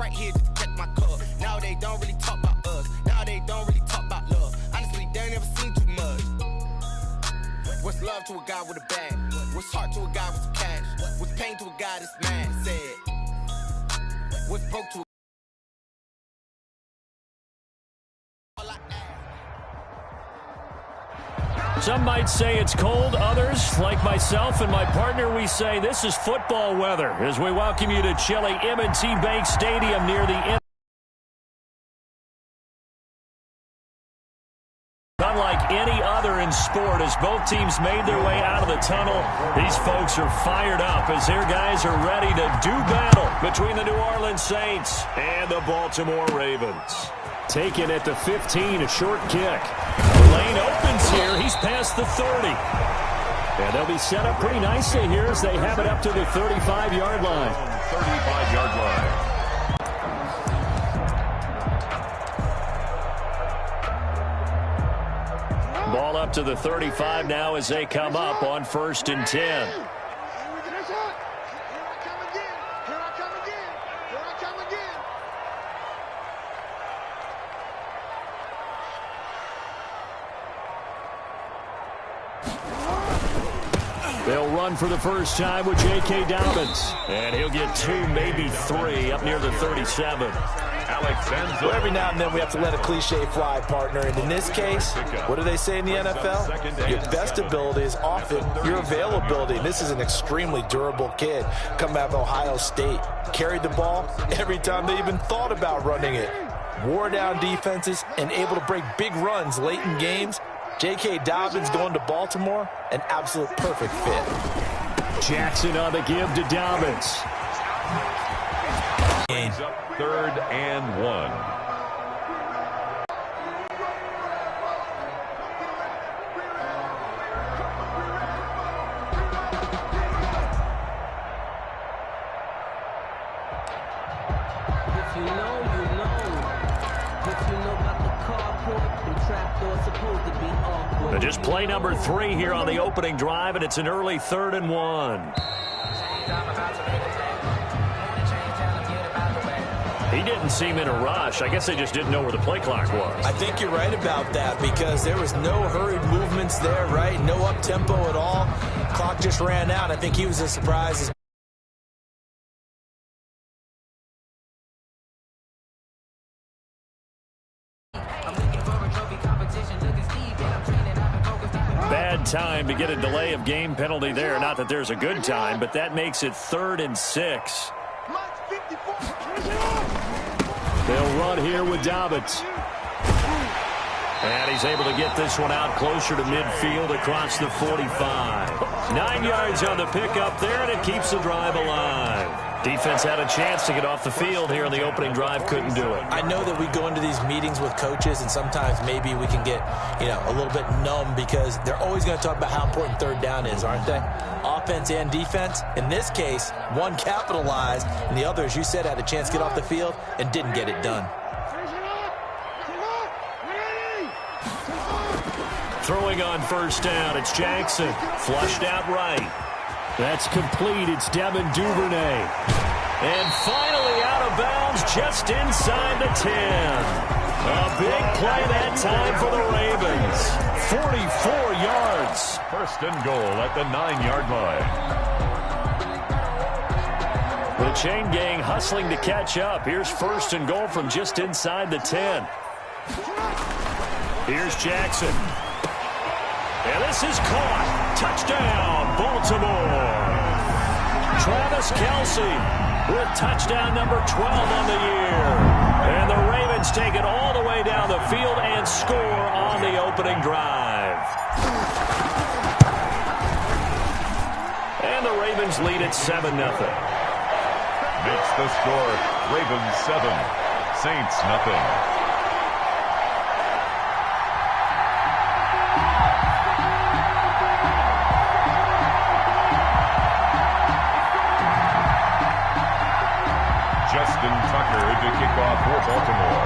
right here just to check my cup. Now they don't really talk about us. Now they don't really talk about love. Honestly, they ain't never seen too much. What's love to a guy with a bag? What's heart to a guy with some cash? What's pain to a guy that's mad? Said. What's broke to a Some might say it's cold. Others, like myself and my partner, we say this is football weather as we welcome you to chilly M&T Bank Stadium near the Unlike any other in sport, as both teams made their way out of the tunnel, these folks are fired up as their guys are ready to do battle between the New Orleans Saints and the Baltimore Ravens. Taken at the 15, a short kick. The lane opens here. He's past the 30. And they'll be set up pretty nicely here as they have it up to the 35-yard line. 35-yard line. Ball up to the 35 now as they come up on 1st and 10. They'll run for the first time with J.K. Dobbins. And he'll get 2, maybe 3 up near the 37. Well, every now and then we have to let a cliche fly, partner. And in this case, what do they say in the NFL? Your best ability is often your availability. And this is an extremely durable kid coming out of Ohio State. Carried the ball every time they even thought about running it. Wore down defenses and able to break big runs late in games. J.K. Dobbins going to Baltimore, an absolute perfect fit. Jackson on the give to Dobbins. 3rd and 1. If you know, you know. If you know about the carport, the trapdoor supposed to be awkward. Just play number 3 here on the opening drive, and it's an early 3rd and 1. He didn't seem in a rush. I guess they just didn't know where the play clock was. I think you're right about that because there was no hurried movements there, right? No up-tempo at all. Clock just ran out. I think he was as surprised as bad time to get a delay of game penalty there. Not that there's a good time, but that makes it 3rd and 6. They'll run here with Dobbins. And he's able to get this one out closer to midfield across the 45. 9 yards on the pickup there, and it keeps the drive alive. Defense had a chance to get off the field here in the opening drive, couldn't do it. I know that we go into these meetings with coaches, and sometimes maybe we can get, a little bit numb because they're always going to talk about how important 3rd down is, aren't they? Offense and defense. In this case, one capitalized, and the other, as you said, had a chance to get off the field and didn't get it done. Throwing on 1st down, it's Jackson. Flushed out right. That's complete. It's Devin Duvernay. And finally out of bounds just inside the 10. A big play that time for the Ravens. 44 yards. 1st and goal at the 9-yard line. The chain gang hustling to catch up. Here's 1st and goal from just inside the 10. Here's Jackson. And this is caught. Touchdown, Baltimore. Travis Kelce with touchdown number 12 on the year. And the Ravens take it all the way down the field and score on the opening drive. And the Ravens lead at 7-0. Makes the score Ravens 7, Saints nothing. To kick off for Baltimore.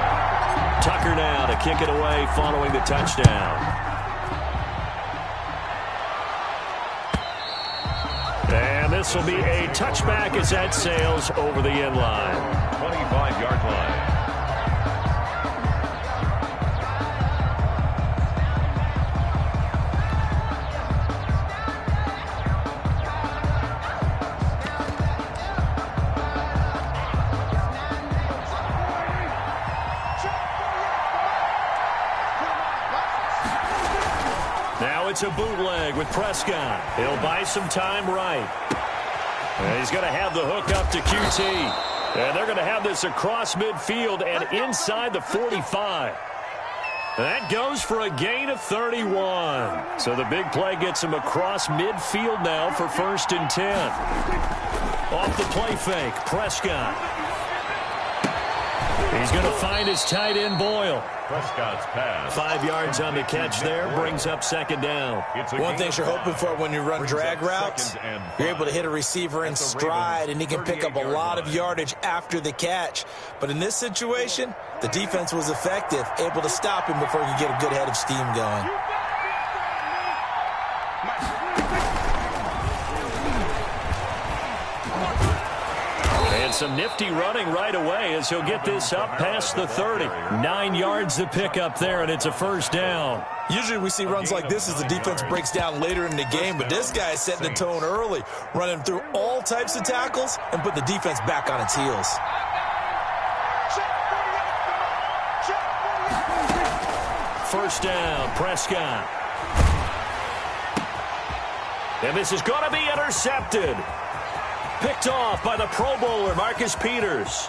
Tucker now to kick it away following the touchdown. And this this will be a touchback as that sails over the end line. 25-yard line. It's a bootleg with Prescott. He'll buy some time right. And he's going to have the hook up to QT. And they're going to have this across midfield and inside the 45. That goes for a gain of 31. So the big play gets him across midfield now for 1st and 10. Off the play fake, Prescott. He's going to find his tight end, Boyle. Prescott's pass. 5 yards on the catch there, brings up 2nd down. One thing you're hoping for when you run drag routes, you're able to hit a receiver in stride, and he can pick up a lot of yardage after the catch. But in this situation, the defense was effective, able to stop him before he could get a good head of steam going. And some nifty running right away as he'll get this up past the 30. 9 yards to pick up there, and it's a 1st down. Usually we see runs like this as the defense breaks down later in the game, but this guy is setting the tone early, running through all types of tackles and put the defense back on its heels. First down, Prescott. And this is going to be intercepted. Picked off by the Pro Bowler, Marcus Peters.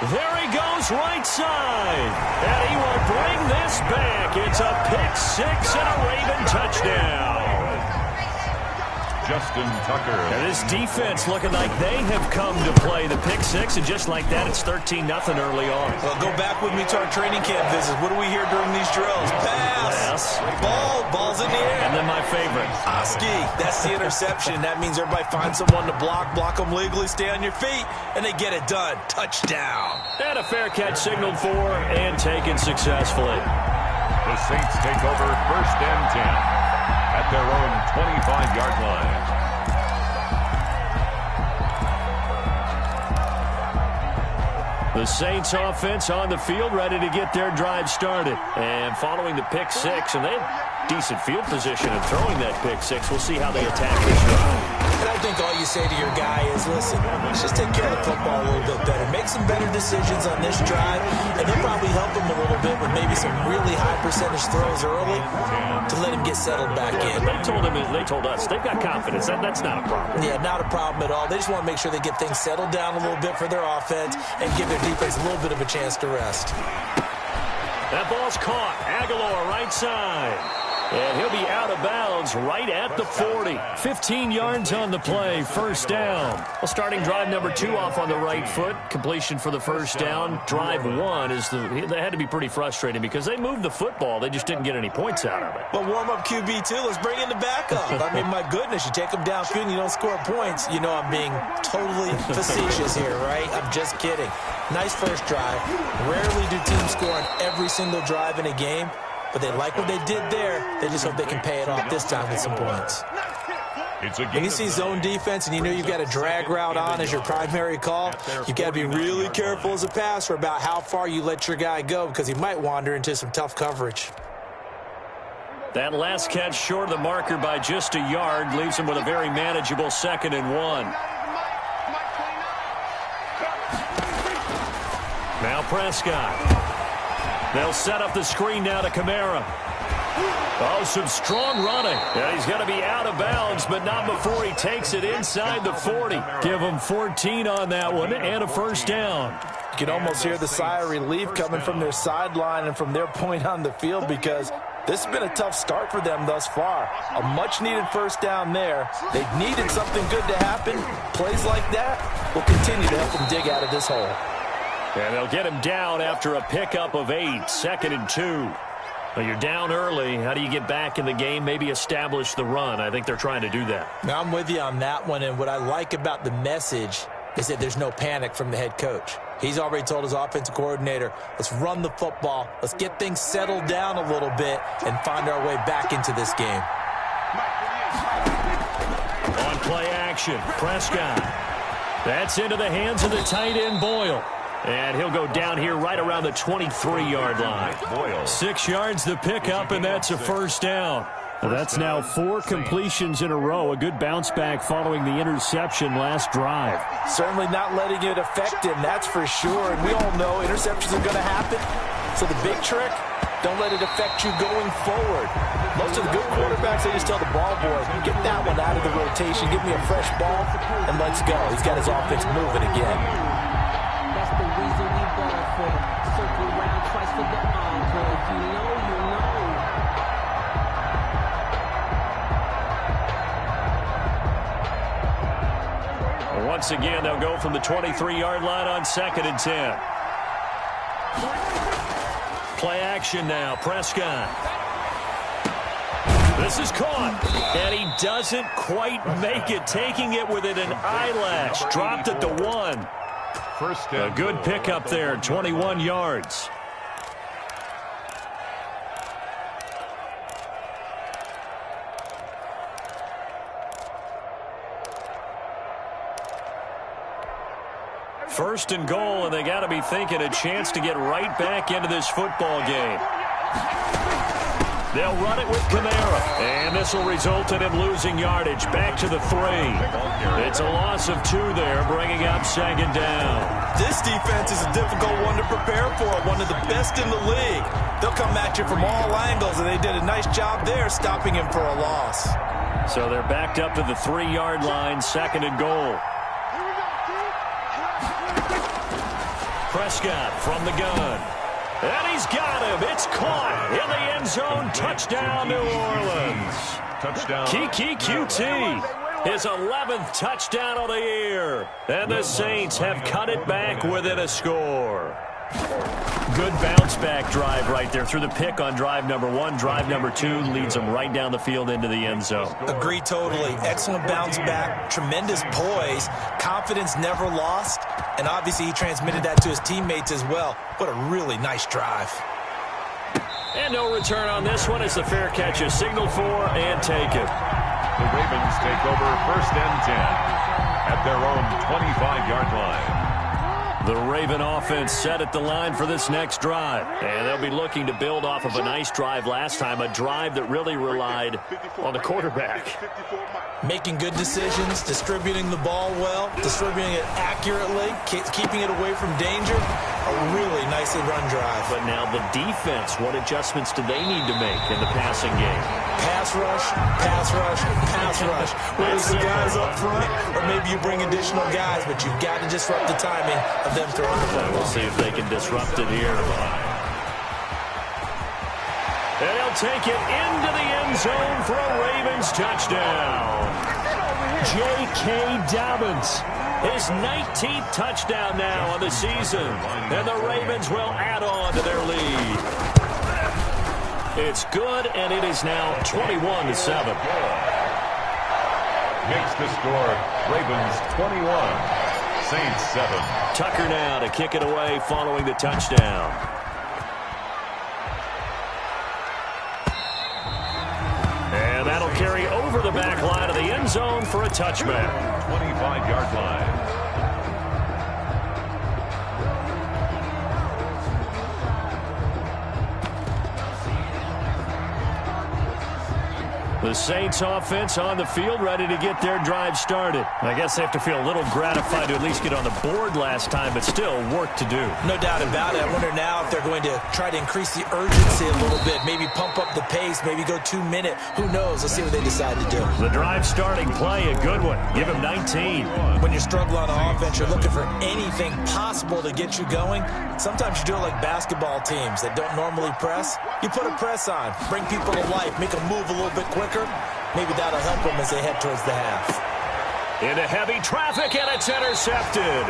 There he goes, right side. And he will bring this back. It's a pick-6 and a Raven touchdown. Justin Tucker. And this defense looking like they have come to play the pick-6, and just like that, it's 13-0 early on. Well, go back with me to our training camp visits. What do we hear during these drills? Pass. Ball's in the air. And then my favorite. Oski, that's the interception. That means everybody finds someone to block them legally, stay on your feet, and they get it done. Touchdown. And a fair catch signaled for and taken successfully. The Saints take over 1st and 10. At their own 25-yard line. The Saints offense on the field, ready to get their drive started. And following the pick-6, and they have decent field position in throwing that pick-6. We'll see how they attack this drive. And I think all you say to your guy is, listen, let's just take care of the football a little bit better. Make some better decisions on this drive, and they'll probably help him a little bit with maybe some really high percentage throws early to let him get settled back in. They told us they've got confidence. That's not a problem. Yeah, not a problem at all. They just want to make sure they get things settled down a little bit for their offense and give their defense a little bit of a chance to rest. That ball's caught. Aguilar right side. And he'll be out of bounds right at the 40. 15 yards on the play, 1st down. Well, starting drive number 2 off on the right foot. Completion for the 1st down. Drive 1 they had to be pretty frustrating because they moved the football. They just didn't get any points out of it. But warm-up QB, too. Let's bring in the backup. I mean, my goodness, you take them downfield and you don't score points. You know I'm being totally facetious here, right? I'm just kidding. Nice first drive. Rarely do teams score on every single drive in a game. But they like what they did there. They just hope they can pay it off this time with some points. When you see zone defense and you know you've got a drag route on as your primary call, you've got to be really careful as a passer about how far you let your guy go because he might wander into some tough coverage. That last catch short of the marker by just a yard leaves him with a very manageable 2nd and 1. Now Prescott. They'll set up the screen now to Kamara. Oh, some strong running. Yeah, he's going to be out of bounds, but not before he takes it inside the 40. Give him 14 on that one and a 1st down. You can almost hear the sigh of relief coming from their sideline and from their point on the field because this has been a tough start for them thus far. A much-needed 1st down there. They've needed something good to happen. Plays like that will continue to help them dig out of this hole. And they'll get him down after a pickup of 8, 2nd and 2. Well, you're down early. How do you get back in the game? Maybe establish the run. I think they're trying to do that. Now, I'm with you on that one, and what I like about the message is that there's no panic from the head coach. He's already told his offensive coordinator, let's run the football, let's get things settled down a little bit and find our way back into this game. Play action. Prescott. That's into the hands of the tight end, Boyle. And he'll go down here right around the 23-yard line. 6 yards the pickup, and that's a first down. Well, that's now 4 completions in a row. A good bounce back following the interception last drive. Certainly not letting it affect him, that's for sure. And we all know interceptions are going to happen. So the big trick, don't let it affect you going forward. Most of the good quarterbacks, they just tell the ball boy, get that one out of the rotation, give me a fresh ball, and let's go. He's got his offense moving again. That's the reason we ball for. Circle round twice for the encore. If you know, you know. Once again, they'll go from the 23-yard line on 2nd and 10. Play action now. Prescott. This is caught. And he doesn't quite make it. Taking it within an eyelash. Dropped at the 1. A good pickup there. 21 yards. First and goal, and they got to be thinking a chance to get right back into this football game. They'll run it with Kamara, and this will result in him losing yardage. Back to the 3. It's a loss of 2 there, bringing up 2nd down. This defense is a difficult one to prepare for, one of the best in the league. They'll come at you from all angles, and they did a nice job there stopping him for a loss. So they're backed up to the 3-yard line, 2nd and goal. Prescott from the gun. And he's got him. It's caught in the end zone. Touchdown, New Orleans. Touchdown. Kiki QT. His 11th touchdown of the year. And the Saints have cut it back within a score. Good bounce-back drive right there through the pick on drive number 1. Drive number 2 leads them right down the field into the end zone. Agree totally. Excellent bounce back, tremendous poise, confidence never lost, and obviously he transmitted that to his teammates as well. What a really nice drive. And no return on this one. It's the fair catch is signaled for and taken. The Ravens take over 1st and 10 at their own 25-yard line. The Raven offense set at the line for this next drive. And they'll be looking to build off of a nice drive last time, a drive that really relied on the quarterback. Making good decisions, distributing the ball well, distributing it accurately, keeping it away from danger. A really nicely run drive. But now the defense, what adjustments do they need to make in the passing game? Pass rush, pass rush, pass rush. Whether it's the guys up front or maybe you bring additional guys, but you've got to disrupt the timing of them throwing the ball. We'll see if they can disrupt it here. And he'll take it into the end zone for a Ravens touchdown. J.K. Dobbins, his 19th touchdown now on the season. And the Ravens will add on to their lead. It's good, and it is now 21-7. Makes the score Ravens 21, Saints 7. Tucker now to kick it away following the touchdown. And that'll carry over the back line of the end zone for a touchback. 25-yard line. The Saints offense on the field, ready to get their drive started. I guess they have to feel a little gratified to at least get on the board last time, but still work to do. No doubt about it. I wonder now if they're going to try to increase the urgency a little bit, maybe pump up the pace, maybe go 2-minute. Who knows? Let's see what they decide to do. The drive starting play, a good one. Give him 19. When you're struggling on offense, you're looking for anything possible to get you going. Sometimes you do it like basketball teams that don't normally press. You put a press on, bring people to life, make them move a little bit quicker. Maybe that'll help them as they head towards the half. Into heavy traffic, and it's intercepted.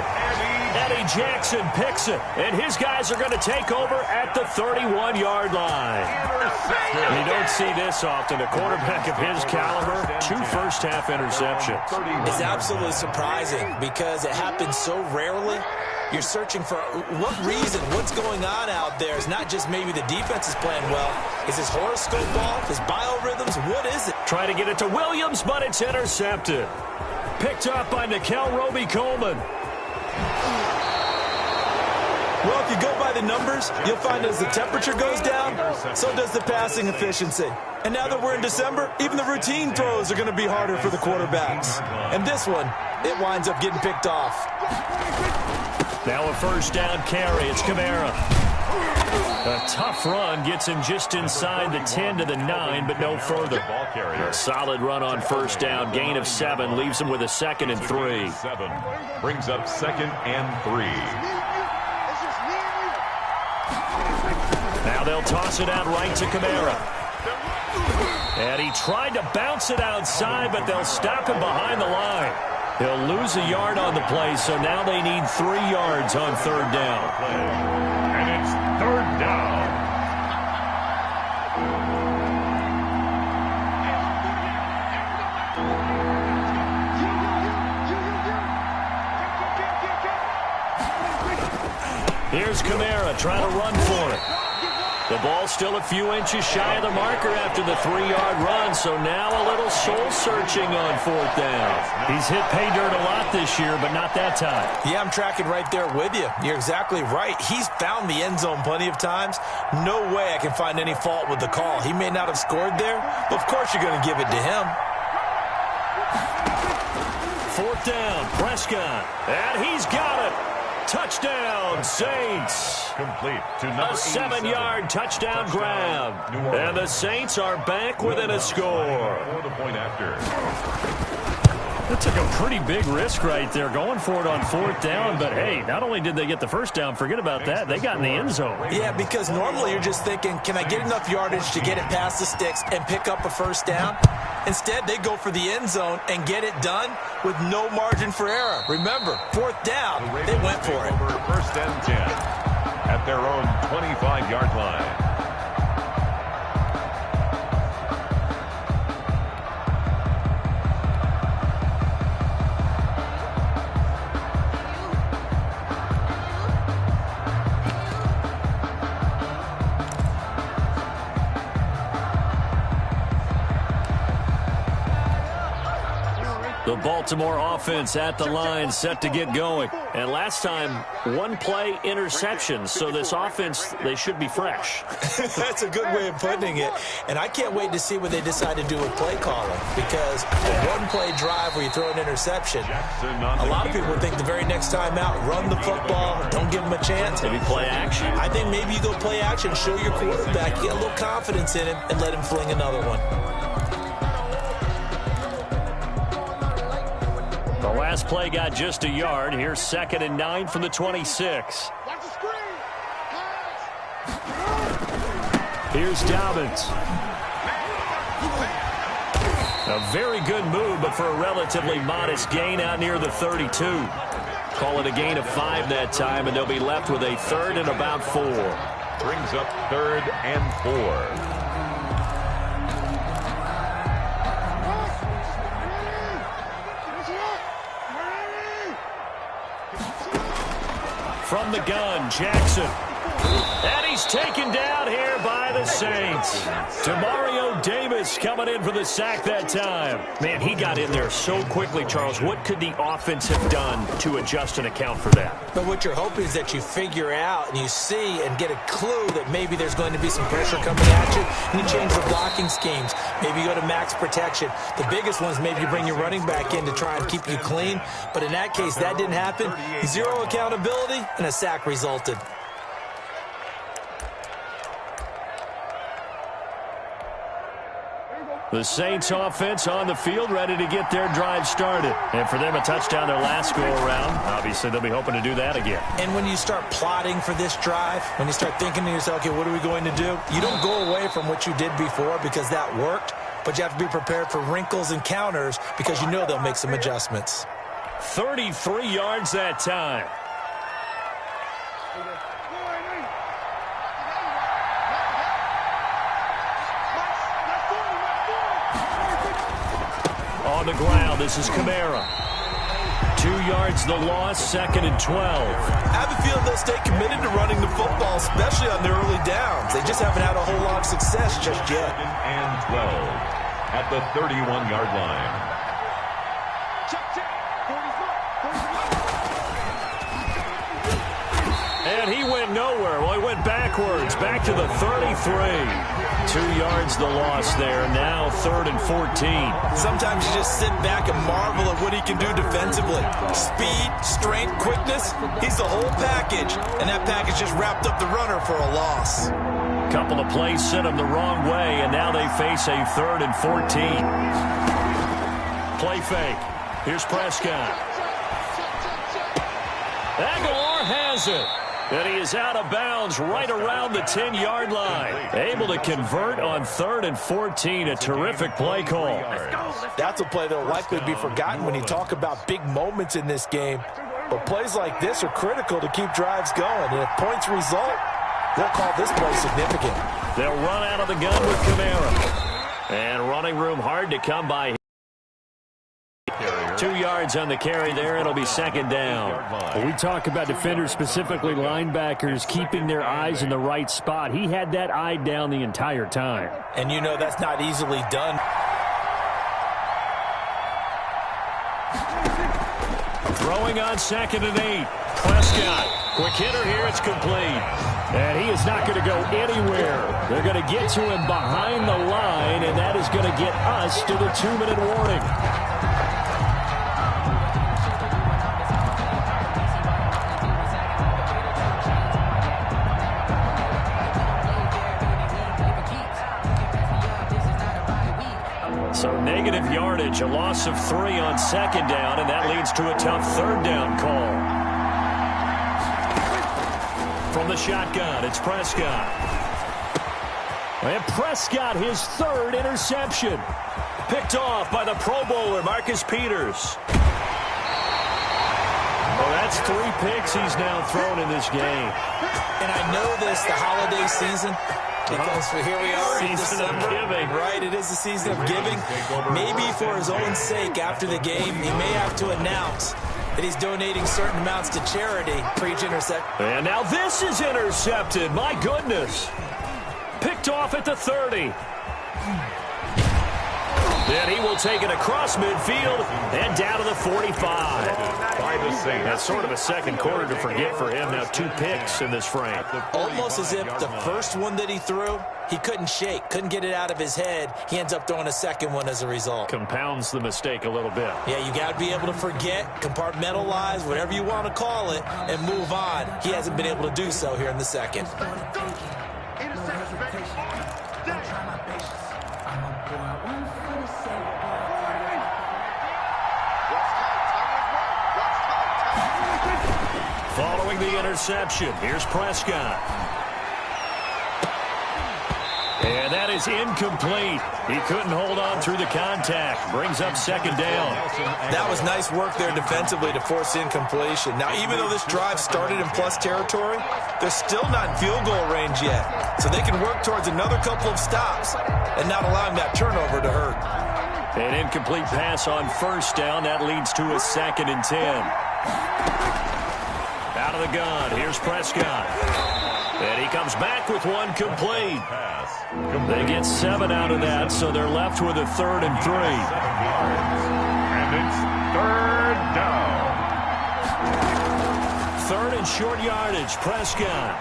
Eddie Jackson picks it, and his guys are going to take over at the 31-yard line. You don't see this often. A quarterback of his caliber, 2 first-half interceptions. It's absolutely surprising because it happens so rarely. You're searching for what reason, what's going on out there. It's not just maybe the defense is playing well. Is his horoscope off? His biorhythms? What is it? Trying to get it to Williams, but it's intercepted. Picked up by Nickel Roby-Coleman. Well, if you go by the numbers, you'll find as the temperature goes down, so does the passing efficiency. And now that we're in December, even the routine throws are going to be harder for the quarterbacks. And this one, it winds up getting picked off. Now a first down carry. It's Kamara. A tough run gets him just inside the 10 to the 9, but no further. A solid run on first down. Gain of 7 leaves him with a 2nd and 3. 7 brings up 2nd and 3. Now they'll toss it out right to Kamara. And he tried to bounce it outside, but they'll stop him behind the line. He'll lose a yard on the play, so now they need 3 yards on 3rd down. And it's 3rd down. Here's Kamara trying to run for it. The ball still a few inches shy of the marker after the 3-yard run, so now a little soul-searching on 4th down. He's hit pay dirt a lot this year, but not that time. Yeah, I'm tracking right there with you. You're exactly right. He's found the end zone plenty of times. No way I can find any fault with the call. He may not have scored there, but of course you're going to give it to him. 4th down, Prescott, and he's got it. Touchdown, Saints. Complete to number a 7-yard touchdown grab. And the Saints are back within a score. For the point after. That took a pretty big risk right there, going for it on 4th down. But, hey, not only did they get the first down, forget about that, they got in the end zone. Yeah, because normally you're just thinking, can I get enough yardage to get it past the sticks and pick up a first down? Instead, they go for the end zone and get it done with no margin for error. Remember, 4th down, they went for it. 1st and 10 at their own 25-yard line. The Baltimore offense at the line, set to get going. And last time, 1-play interception. So this offense, they should be fresh. That's a good way of putting it. And I can't wait to see what they decide to do with play calling. Because a 1-play drive where you throw an interception, a lot of people would think the very next time out, run the football, don't give them a chance. Maybe play action. I think maybe you go play action, show your quarterback, get a little confidence in him, and let him fling another one. The last play got just a yard. Here's 2nd and 9 from the 26. Here's Dobbins. A very good move, but for a relatively modest gain out near the 32. Call it a gain of 5 that time, and they'll be left with a 3rd and about 4. Brings up 3rd and 4. From the gun, Jackson. And he's taken down here by the Saints. Demario Davis coming in for the sack that time. Man, he got in there so quickly, Charles. What could the offense have done to adjust and account for that? But what you're hoping is that you figure out and you see and get a clue that maybe there's going to be some pressure coming at you, and you change the blocking schemes. Maybe you go to max protection. The biggest one is maybe you bring your running back in to try and keep you clean. But in that case, that didn't happen. 0 accountability, and a sack resulted. The Saints offense on the field, ready to get their drive started. And for them, a touchdown their last go-around. Obviously, they'll be hoping to do that again. And when you start plotting for this drive, when you start thinking to yourself, okay, what are we going to do? You don't go away from what you did before because that worked, but you have to be prepared for wrinkles and counters because you know they'll make some adjustments. 33 yards that time. On the ground, this is Kamara. 2 yards the loss, 2nd and 12. I have a feeling they'll stay committed to running the football, especially on their early downs. They just haven't had a whole lot of success just yet. 2nd and 12 at the 31-yard line. And he went nowhere. Well, he went backwards, back to the 33. 2 yards the loss there. Now 3rd and 14. Sometimes you just sit back and marvel at what he can do defensively. Speed, strength, quickness, he's the whole package. And that package just wrapped up the runner for a loss. Couple of plays sent him the wrong way, and now they face a 3rd and 14. Play fake. Here's Prescott. Aguilar has it. And he is out of bounds right around the 10-yard line. Able to convert on 3rd and 14. A terrific play call. That's a play that will likely be forgotten when you talk about big moments in this game. But plays like this are critical to keep drives going. And if points result, we'll call this play significant. They'll run out of the gun with Kamara. And running room hard to come by. 2 yards on the carry there. It'll be 2nd down. Well, we talk about defenders, specifically linebackers, keeping their eyes in the right spot. He had that eye down the entire time. And you know that's not easily done. Throwing on 2nd and 8. Prescott. Quick hitter here. It's complete. And he is not going to go anywhere. They're going to get to him behind the line, and that is going to get us to the 2-minute warning. So negative yardage, a loss of 3 on 2nd down, and that leads to a tough 3rd down call. From the shotgun, it's Prescott. And Prescott, his 3rd interception. Picked off by the Pro Bowler, Marcus Peters. Well, that's 3 picks he's now thrown in this game. And I know this, the holiday season, because here we are in December. Of giving. Right, it is the season of giving. Maybe for his own sake after the game, he may have to announce that he's donating certain amounts to charity for each interception. And now this is intercepted. My goodness. Picked off at the 30. Then he will take it across midfield and down to the 45. That's sort of a second quarter to forget for him. Now 2 picks in this frame. Almost as if the first one that he threw, he couldn't shake, couldn't get it out of his head. He ends up throwing a second one as a result. Compounds the mistake a little bit. Yeah, you got to be able to forget, compartmentalize, whatever you want to call it, and move on. He hasn't been able to do so here in the second. Following the interception, here's Prescott. And that is incomplete. He couldn't hold on through the contact. Brings up 2nd down. That was nice work there defensively to force incompletion. Now, even though this drive started in plus territory, they're still not in field goal range yet. So they can work towards another couple of stops and not allowing that turnover to hurt. An incomplete pass on 1st down. That leads to a 2nd and 10. Out of the gun, here's Prescott. And he comes back with one complete. They get 7 out of that, so they're left with a 3rd and 3. And it's 3rd down. 3rd and short yardage, Prescott.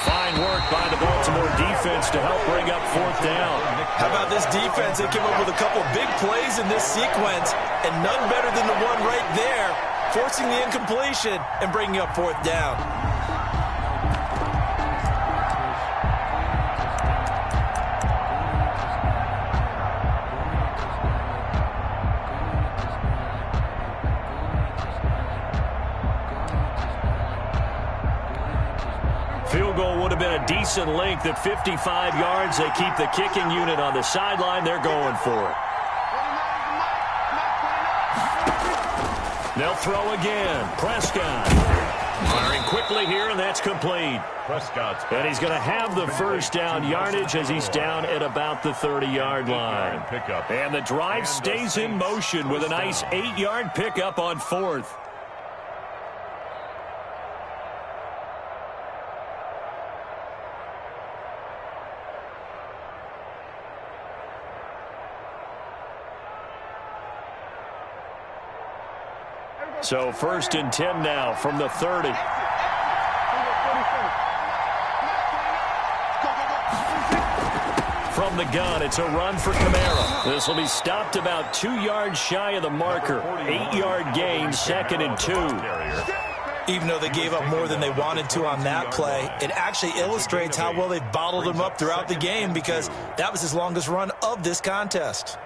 Fine work by the Baltimore defense to help bring up 4th down. How about this defense? They came up with a couple big plays in this sequence, and none better than the one right there, forcing the incompletion and bringing up 4th down. Field goal would have been a decent length at 55 yards. They keep the kicking unit on the sideline. They're going for it. They'll throw again. Prescott firing quickly here, and that's complete. Prescott's And he's going to have the 1st down yardage as he's down at about the 30-yard line. And the drive stays in motion with a nice 8-yard pickup on 4th. So 1st and 10 now from the 30. From the gun, it's a run for Kamara. This will be stopped about 2 yards shy of the marker. 8-yard gain, 2nd and 2. Even though they gave up more than they wanted to on that play, it actually illustrates how well they've bottled him up throughout the game because that was his longest run of this contest.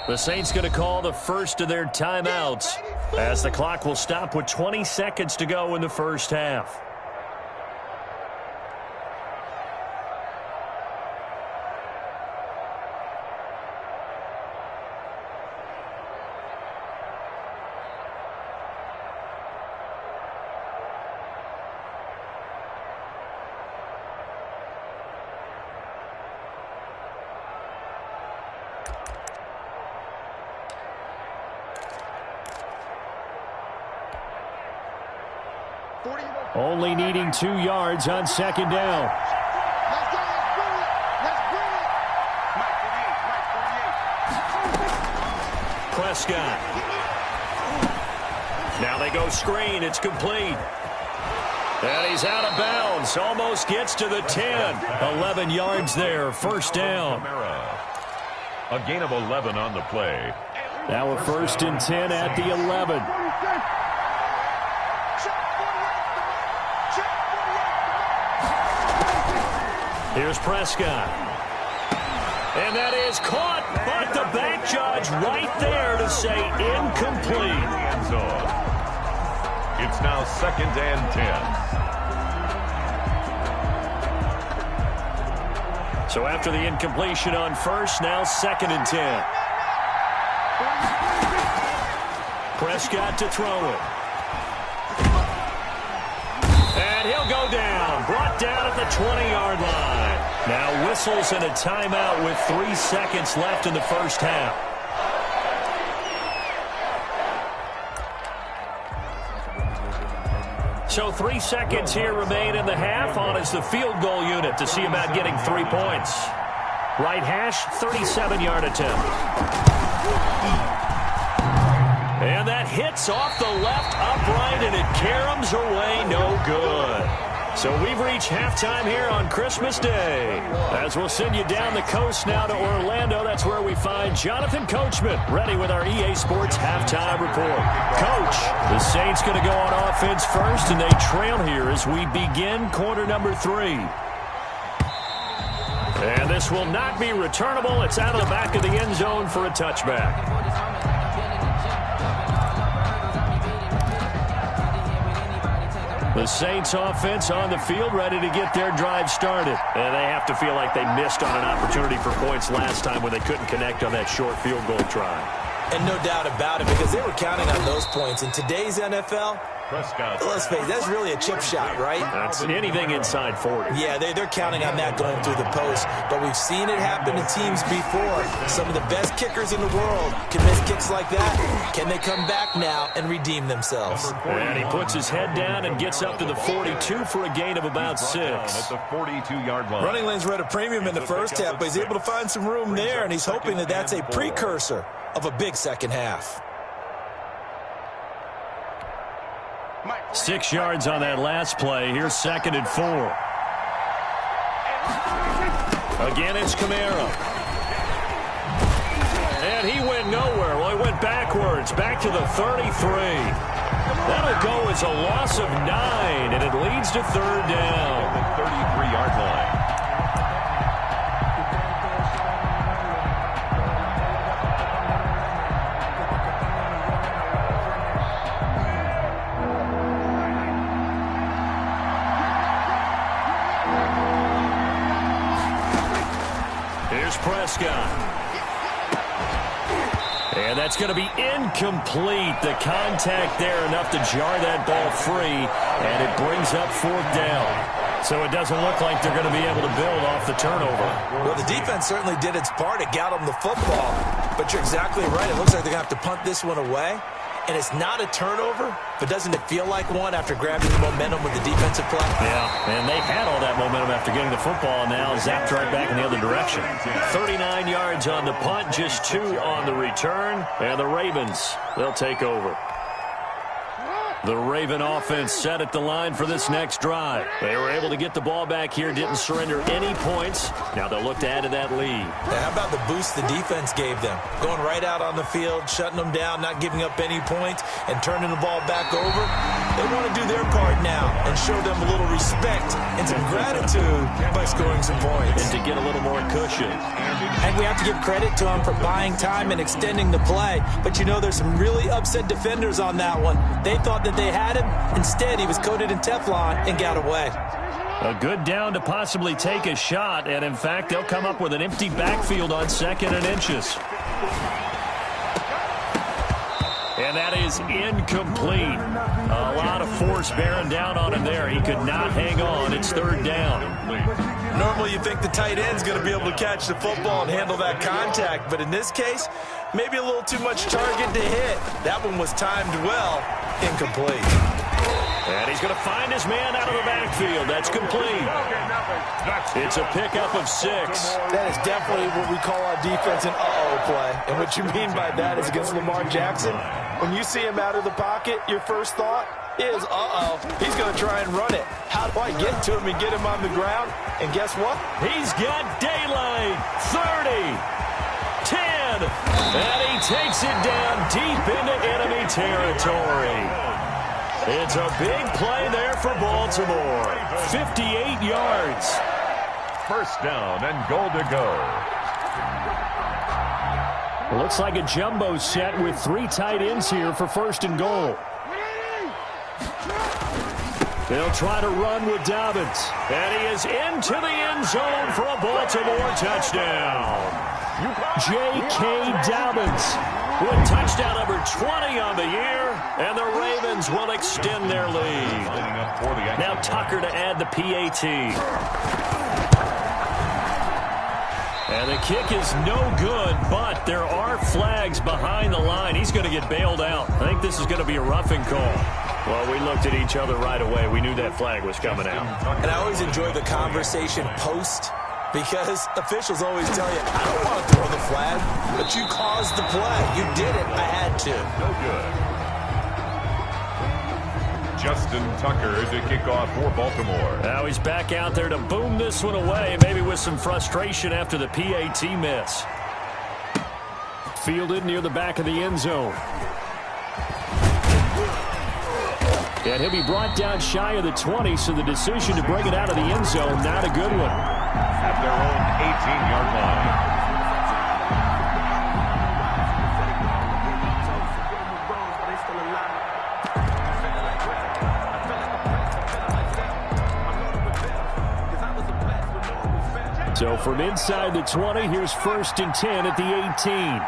The Saints going to call the first of their timeouts as the clock will stop with 20 seconds to go in the first half. Only needing 2 yards on 2nd down. Prescott. Now they go screen. It's complete. And he's out of bounds. Almost gets to the 10. 11 yards there. 1st down. A gain of 11 on the play. Now a 1st and 10 at the 11. Here's Prescott. And that is caught, but the back judge right there to say incomplete. It's now 2nd and 10. So after the incompletion on 1st, now 2nd and 10. Prescott to throw it. And he'll go down. Brought down at the 20-yard line. Now whistles and a timeout with 3 seconds left in the first half. So 3 seconds here remain in the half. On is the field goal unit to see about getting 3 points. Right hash, 37-yard attempt. And that hits off the left upright, and it caroms away, no good. So we've reached halftime here on Christmas Day. As we'll send you down the coast now to Orlando, that's where we find Jonathan Coachman, ready with our EA Sports halftime report. Coach, the Saints going to go on offense first, and they trail here as we begin quarter number 3. And this will not be returnable. It's out of the back of the end zone for a touchback. The Saints offense on the field, ready to get their drive started. And they have to feel like they missed on an opportunity for points last time when they couldn't connect on that short field goal try. And no doubt about it, because they were counting on those points. In today's NFL, let's face it, that's really a chip shot, right? That's anything inside 40. Yeah, they're counting on that going through the post. But we've seen it happen to teams before. Some of the best kickers in the world can miss kicks like that. Can they come back now and redeem themselves? And he puts his head down and gets up to the 42 for a gain of about 6. At the 42-yard line. Running lanes were at a premium in the first half, but he's able to find some room there, and he's hoping that that's a precursor of a big second half. 6 yards on that last play. Here's 2nd and 4. Again, it's Kamara. And he went nowhere. Well, he went backwards, back to the 33. That'll go as a loss of 9, and it leads to 3rd down. The 33-yard line. Prescott. And that's going to be incomplete. The contact there enough to jar that ball free, and it brings up 4th down. So it doesn't look like they're going to be able to build off the turnover. Well, the defense certainly did its part. It got them the football. But you're exactly right. It looks like they're going to have to punt this one away. and it's not a turnover, but doesn't it feel like one after grabbing the momentum with the defensive play? Yeah, and they had all that momentum after getting the football, and now zapped right back in the other direction. 39 yards on the punt, just 2 on the return, and the Ravens, they'll take over. The Raven offense set at the line for this next drive. They were able to get the ball back here, didn't surrender any points. Now they'll look to add to that lead. How about the boost the defense gave them? Going right out on the field, shutting them down, not giving up any points, and turning the ball back over. They want to do their part now and show them a little respect and some gratitude by scoring some points. And to get a little more cushion. And we have to give credit to them for buying time and extending the play. But, you know, there's some really upset defenders on that one. They thought that they had him. Instead, he was coated in Teflon and got away. A good down to possibly take a shot. And, in fact, they'll come up with an empty backfield on 2nd and inches. And that is incomplete. A lot of force bearing down on him there. He could not hang on. It's 3rd down. Normally you think the tight end's going to be able to catch the football and handle that contact, but in this case, maybe a little too much target to hit. That one was timed well, incomplete. And he's going to find his man out of the backfield. That's complete. It's a pickup of 6. That is definitely what we call our defense an uh-oh play. And what you mean by that is against Lamar Jackson, when you see him out of the pocket, your first thought is, uh-oh, he's going to try and run it. How do I get to him and get him on the ground? And guess what? He's got daylight. 30, 10, and he takes it down deep into enemy territory. It's a big play there for Baltimore. 58 yards. 1st down and goal to go. Looks like a jumbo set with 3 tight ends here for 1st and goal. They'll try to run with Dobbins. And he is into the end zone for a Baltimore touchdown. J.K. Dobbins with touchdown number 20 on the year. And the Ravens will extend their lead. Now Tucker to add the PAT. And the kick is no good, but there are flags behind the line. He's going to get bailed out. I think this is going to be a roughing call. Well, we looked at each other right away. We knew that flag was coming out. And I always enjoy the conversation post, because officials always tell you, I don't want to throw the flag, but you caused the play. You did it. I had to. No good. Justin Tucker to kick off for Baltimore. Now he's back out there to boom this one away, maybe with some frustration after the PAT miss. fielded near the back of the end zone. And he'll be brought down shy of the 20, so the decision to bring it out of the end zone, not a good one. At their own 18-yard line. So from inside the 20, here's 1st and 10 at the 18.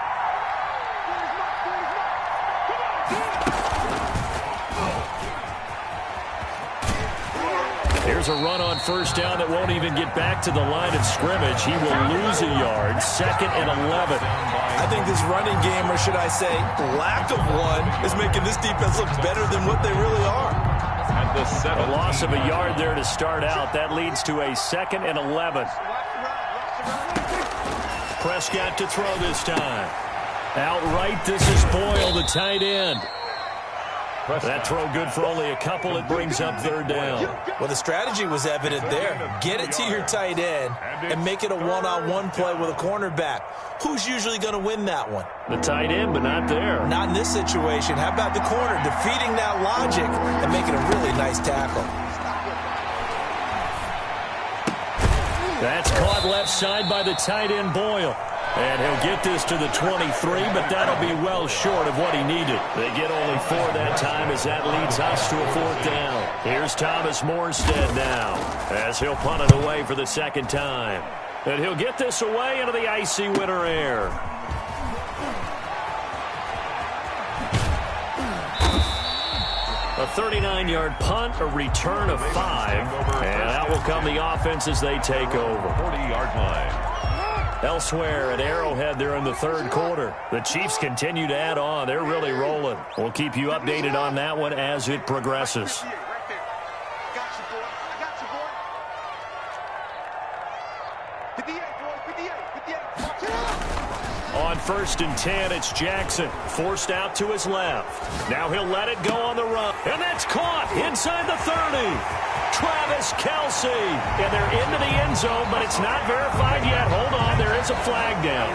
Here's a run on 1st down that won't even get back to the line of scrimmage. He will lose a yard. 2nd and 11. I think this running game, or should I say lack of one, is making this defense look better than what they really are. A loss of a yard there to start out. That leads to a 2nd and 11. Prescott to throw this time. Outright, this is Boyle, the tight end. That throw good for only a couple. It brings up 3rd down. Well, the strategy was evident there. Get it to your tight end and make it a one-on-one play with a cornerback. Who's usually going to win that one? The tight end, but not there. Not in this situation. How about the corner defeating that logic and making a really nice tackle? That's caught left side by the tight end, Boyle. And he'll get this to the 23, but that'll be well short of what he needed. They get only 4 that time as that leads us to a 4th down. Here's Thomas Morstead now as he'll punt it away for the 2nd time. And he'll get this away into the icy winter air. A 39-yard punt, a return of 5, and out will come the offense as they take over. 40-yard line. Elsewhere at Arrowhead, they're in the third quarter. The Chiefs continue to add on. They're really rolling. We'll keep you updated on that one as it progresses. On 1st and 10, it's Jackson, forced out to his left. Now he'll let it go on the run, and that's caught inside the 30. Travis Kelce, and they're into the end zone, but it's not verified yet. Hold on, there is a flag down.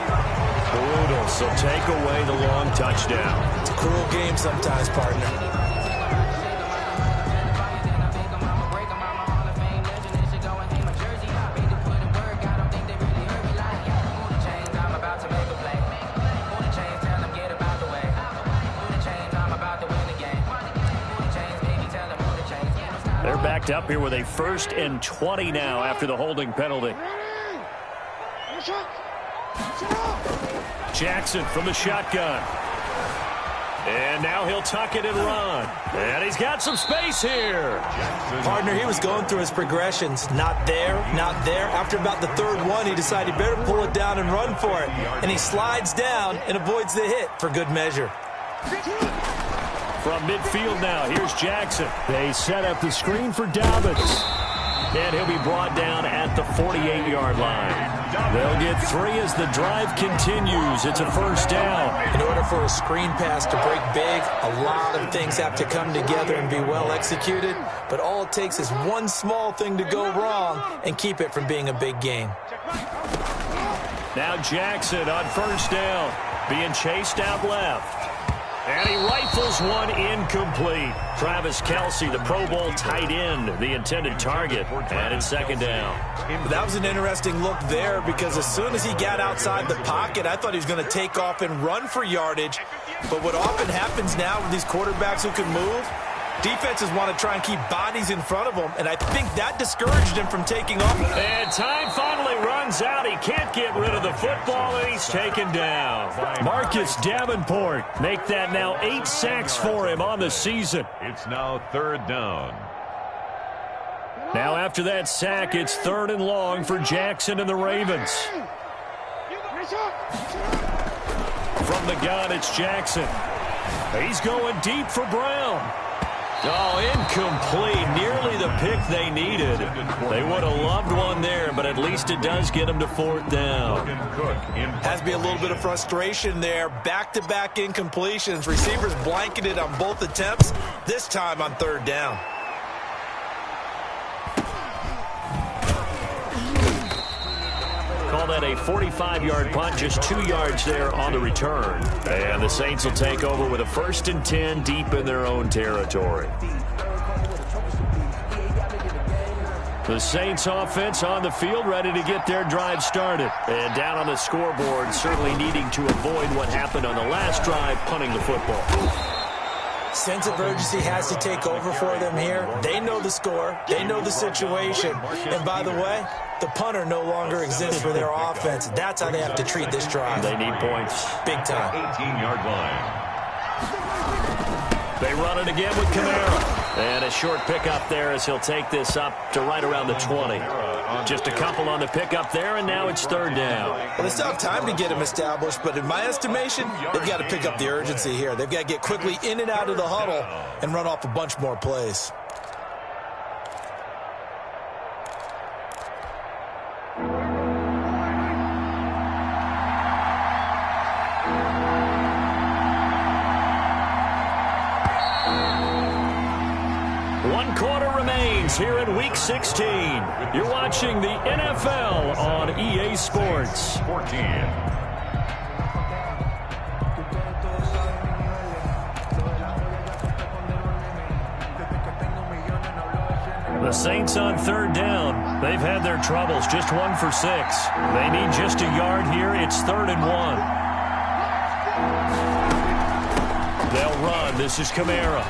Brutal, so take away the long touchdown. It's a cruel game sometimes, partner. They're backed up here with a 1st and 20 now after the holding penalty. Jackson from the shotgun. And now he'll tuck it and run. And he's got some space here. Partner, he was going through his progressions. Not there, not there. After about the 3rd one, he decided he better pull it down and run for it. And he slides down and avoids the hit for good measure. From midfield now, here's Jackson. They set up the screen for Dobbins. And he'll be brought down at the 48-yard line. They'll get 3 as the drive continues. It's a 1st down. In order for a screen pass to break big, a lot of things have to come together and be well executed. But all it takes is one small thing to go wrong and keep it from being a big gain. Now Jackson on 1st down, being chased out left. And he rifles one incomplete. Travis Kelce, the Pro Bowl tight end, the intended target. And it's 2nd down. That was an interesting look there because as soon as he got outside the pocket, I thought he was going to take off and run for yardage. But what often happens now with these quarterbacks who can move, defenses want to try and keep bodies in front of them, and I think that discouraged him from taking off. And time finally runs out. He can't get rid of the football, and he's taken down. Marcus Davenport make that now 8 sacks for him on the season. It's now 3rd down. Now after that sack, it's 3rd and long for Jackson and the Ravens. From the gun, it's Jackson. He's going deep for Brown. Oh, incomplete. Nearly the pick they needed. They would have loved one there, but at least it does get them to 4th down. Has to be a little bit of frustration there. Back-to-back incompletions. Receivers blanketed on both attempts, this time on 3rd down. Call that a 45-yard punt, just 2 yards there on the return. And the Saints will take over with a 1st and 10 deep in their own territory. The Saints offense on the field, ready to get their drive started. And down on the scoreboard, certainly needing to avoid what happened on the last drive, punting the football. Sense of urgency has to take over for them here. They know the score. They know the situation. And by the way, the punter no longer exists for their offense. That's how they have to treat this drive. They need points. Big time. 18-yard line. They run it again with Kamara. And a short pickup there as he'll take this up to right around the 20. Just a couple on the pickup there, and now it's 3rd down. Well, they still have time to get him established, but in my estimation, they've got to pick up the urgency here. They've got to get quickly in and out of the huddle and run off a bunch more plays. One quarter remains here in Week 16. You're watching the NFL on EA Sports. 14. The Saints on 3rd down. They've had their troubles, just 1 for 6. They need just a yard here. It's 3rd and 1. They'll run. This is Kamara.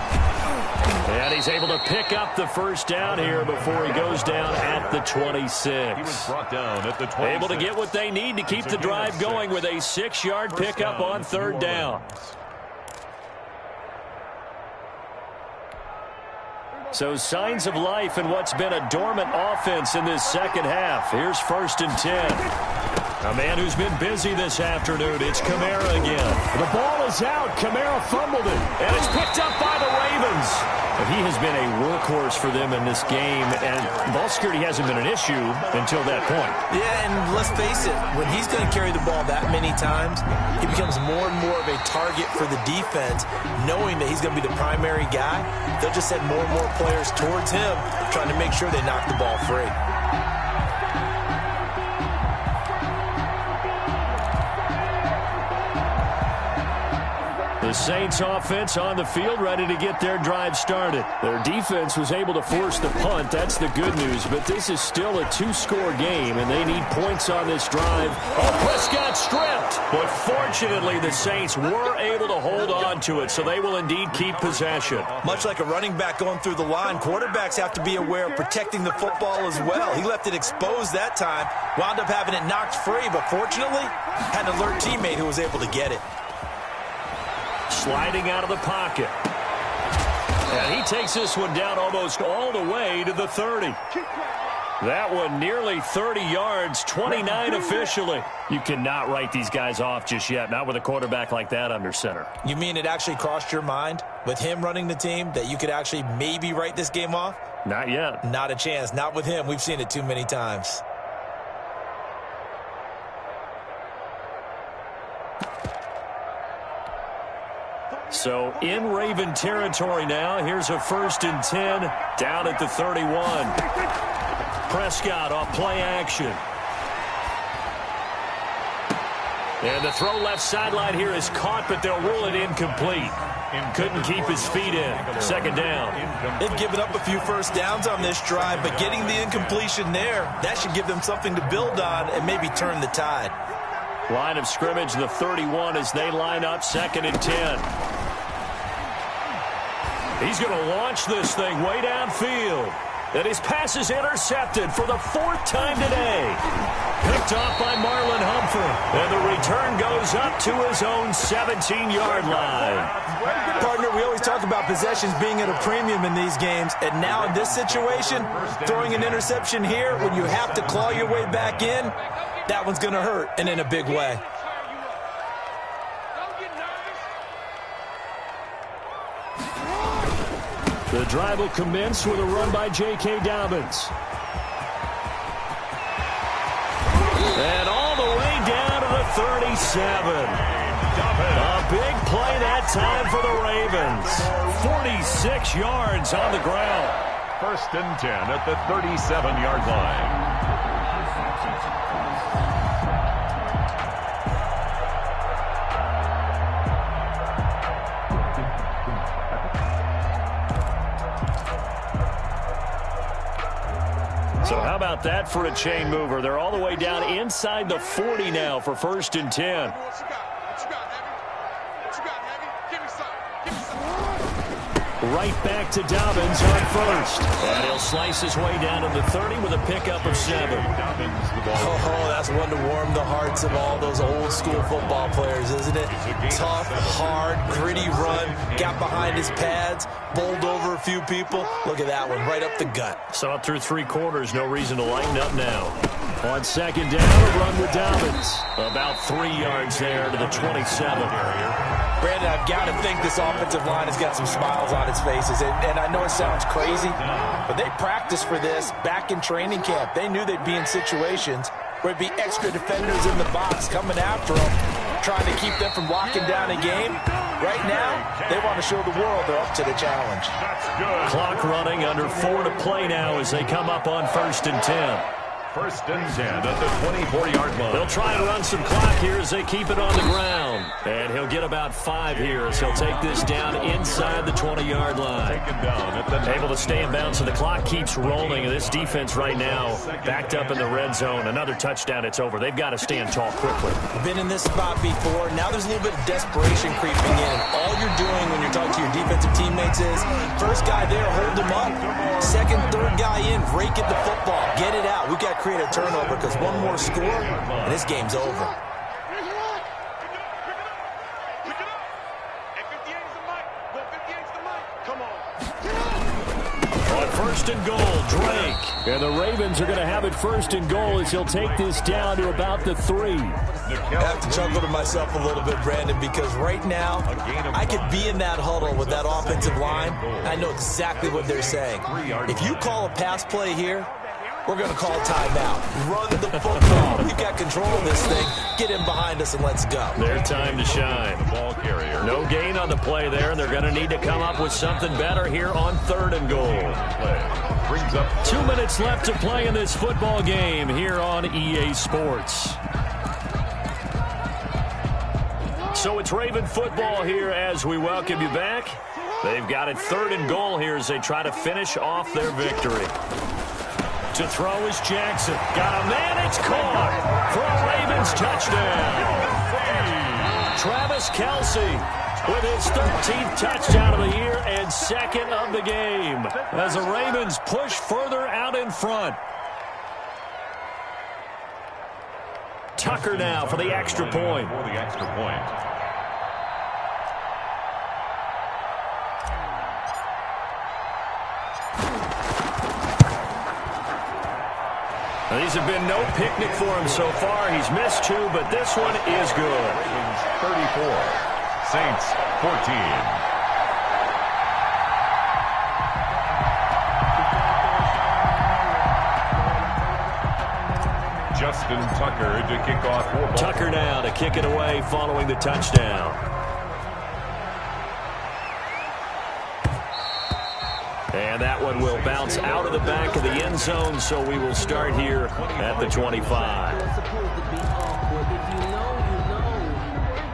And he's able to pick up the 1st down here before he goes down at the 26. He was brought down at the 26. Able to get what they need to keep the drive going with a 6-yard pickup on 3rd down. So signs of life in what's been a dormant offense in this second half. Here's 1st and 10. A man who's been busy this afternoon. It's Kamara again. The ball is out. Kamara fumbled it. And it's picked up by the Ravens. But he has been a workhorse for them in this game, and ball security hasn't been an issue until that point. Yeah, and let's face it, when he's going to carry the ball that many times, he becomes more and more of a target for the defense, knowing that he's going to be the primary guy. They'll just send more and more players towards him, trying to make sure they knock the ball free. The Saints offense on the field, ready to get their drive started. Their defense was able to force the punt. That's the good news. But this is still a two-score game, and they need points on this drive. Oh, Prescott stripped. But fortunately, the Saints were able to hold on to it, so they will indeed keep possession. Much like a running back going through the line, quarterbacks have to be aware of protecting the football as well. He left it exposed that time, wound up having it knocked free, but fortunately, had an alert teammate who was able to get it. Sliding out of the pocket. And he takes this one down almost all the way to the 30. That one nearly 30 yards, 29 officially. You cannot write these guys off just yet, not with a quarterback like that under center. You mean it actually crossed your mind with him running the team that you could actually maybe write this game off? Not yet. Not a chance. Not with him. We've seen it too many times. So in Raven territory now. Here's a 1st and 10 down at the 31. Prescott off play action. And the throw left sideline here is caught, but they'll rule it incomplete. Couldn't keep his feet in. 2nd down. They've given up a few first downs on this drive, but getting the incompletion there, that should give them something to build on and maybe turn the tide. Line of scrimmage, the 31 as they line up 2nd and 10. He's going to launch this thing way downfield. And his pass is intercepted for the 4th time today. Picked off by Marlon Humphrey. And the return goes up to his own 17-yard line. Partner, we always talk about possessions being at a premium in these games. And now in this situation, throwing an interception here when you have to claw your way back in, that one's going to hurt, and in a big way. The drive will commence with a run by J.K. Dobbins. And all the way down to the 37. A big play that time for the Ravens. 46 yards on the ground. 1st and 10 at the 37-yard line. So how about that for a chain mover? They're all the way down inside the 40 now for 1st and 10. Right back to Dobbins on 1st. And he'll slice his way down to the 30 with a pickup of 7. Oh, that's one to warm the hearts of all those old school football players, isn't it? Tough, hard, gritty run, got behind his pads, bowled over a few people. Look at that one, right up the gut. Saw it through 3 quarters, no reason to lighten up now. On 2nd down, a run with Dobbins. About 3 yards there to the 27. Brandon, I've got to think this offensive line has got some smiles on its faces. And I know it sounds crazy, but they practiced for this back in training camp. They knew they'd be in situations where it'd be extra defenders in the box coming after them, trying to keep them from locking down a game. Right now, they want to show the world they're up to the challenge. Clock running, under 4 to play now as they come up on 1st and 10. 1st and 10 at the 24-yard line. They'll try and run some clock here as they keep it on the ground. And he'll get about 5 here as he'll take this down inside the 20-yard line. Able to stay in bounds, so the clock keeps rolling. This defense right now backed up in the red zone. Another touchdown, it's over. They've got to stand tall quickly. Been in this spot before. Now there's a little bit of desperation creeping in. All you're doing when you're talking to your defensive teammates is, first guy there, hold him up. 2nd, 3rd guy in, rake at the football. Get it out. We've got to create a turnover because one more score, and this game's over. On First and goal, Drake. And the Ravens are going to have it first and goal as he'll take this down to about the 3. I have to chuckle to myself a little bit, Brandon, because right now I could be in that huddle with that offensive line. I know exactly what they're saying. If you call a pass play here, we're going to call timeout. Run the football. We've got control of this thing. Get in behind us and let's go. Their time to shine. Ball carrier. No gain on the play there, and they're going to need to come up with something better here on 3rd and goal. Brings up 2 minutes left to play in this football game here on EA Sports. So it's Raven football here as we welcome you back. They've got it 3rd and goal here as they try to finish off their victory. To throw is Jackson. Got a man, it's caught for a Ravens touchdown. Travis Kelce with his 13th touchdown of the year and 2nd of the game as the Ravens push further out in front. Tucker now for the extra point. For the extra point. These have been no picnic for him so far. He's missed 2, but this one is good. Ravens 34, Saints 14. Justin Tucker to kick off for Baltimore. Tucker now to kick it away following the touchdown. And that one will bounce out of the back of the end zone, so we will start here at the 25.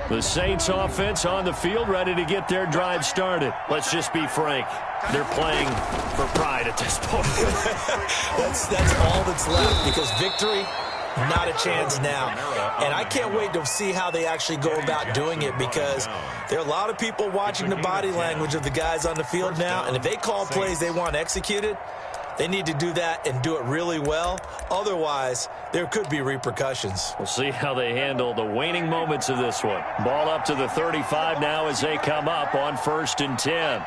The Saints offense on the field, ready to get their drive started. Let's just be frank. They're playing for pride at this point. That's all that's left, because victory, not a chance now. And I can't wait to see how they actually go about doing it, because there are a lot of people watching the body language of the guys on the field now, and if they call plays they want executed, they need to do that and do it really well. Otherwise, there could be repercussions. We'll see how they handle the waning moments of this one. Ball up to the 35 now as they come up on 1st and 10.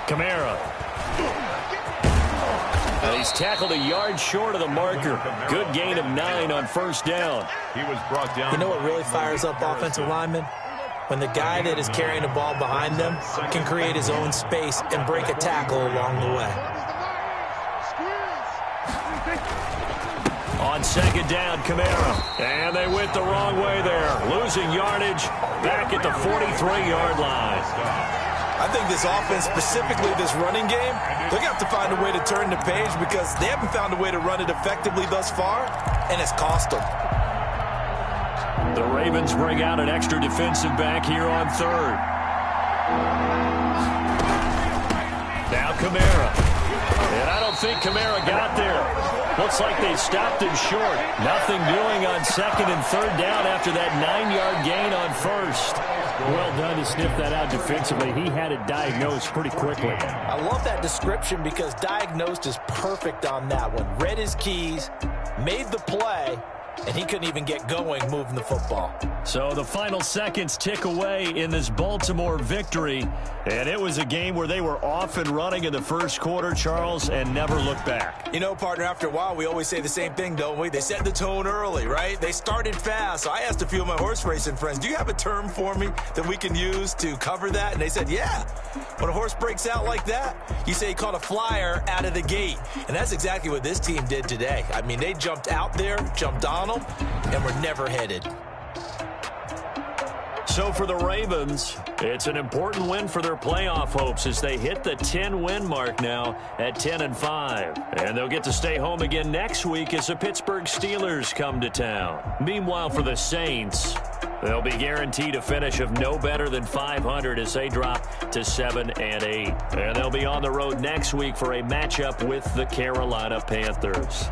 Kamara. And he's tackled a yard short of the marker. Good gain of 9 on 1st down. He was brought down. You know what really fires up offensive linemen? When the guy that is carrying the ball behind them can create his own space and break a tackle along the way. On 2nd down, Kamara. And they went the wrong way there. Losing yardage back at the 43-yard line. I think this offense, specifically this running game, they're going to have to find a way to turn the page, because they haven't found a way to run it effectively thus far, and it's cost them. The Ravens bring out an extra defensive back here on 3rd. Now Kamara. And I don't think Kamara got there. Looks like they stopped him short. Nothing doing on 2nd and 3rd down after that 9-yard gain on 1st. Well done to sniff that out defensively. He had it diagnosed pretty quickly. I love that description, because diagnosed is perfect on that one. Read his keys, made the play, and he couldn't even get going moving the football. So the final seconds tick away in this Baltimore victory. And it was a game where they were off and running in the first quarter, Charles, and never looked back. You know, partner, after a while, we always say the same thing, don't we? They set the tone early, right? They started fast. So I asked a few of my horse racing friends, do you have a term for me that we can use to cover that? And they said, yeah. When a horse breaks out like that, you say he caught a flyer out of the gate. And that's exactly what this team did today. I mean, they jumped out there, jumped on them, and were never headed. So for the Ravens, it's an important win for their playoff hopes as they hit the 10-win mark now at 10-5. And they'll get to stay home again next week as the Pittsburgh Steelers come to town. Meanwhile, for the Saints, they'll be guaranteed a finish of no better than 500 as they drop to 7-8. And they'll be on the road next week for a matchup with the Carolina Panthers.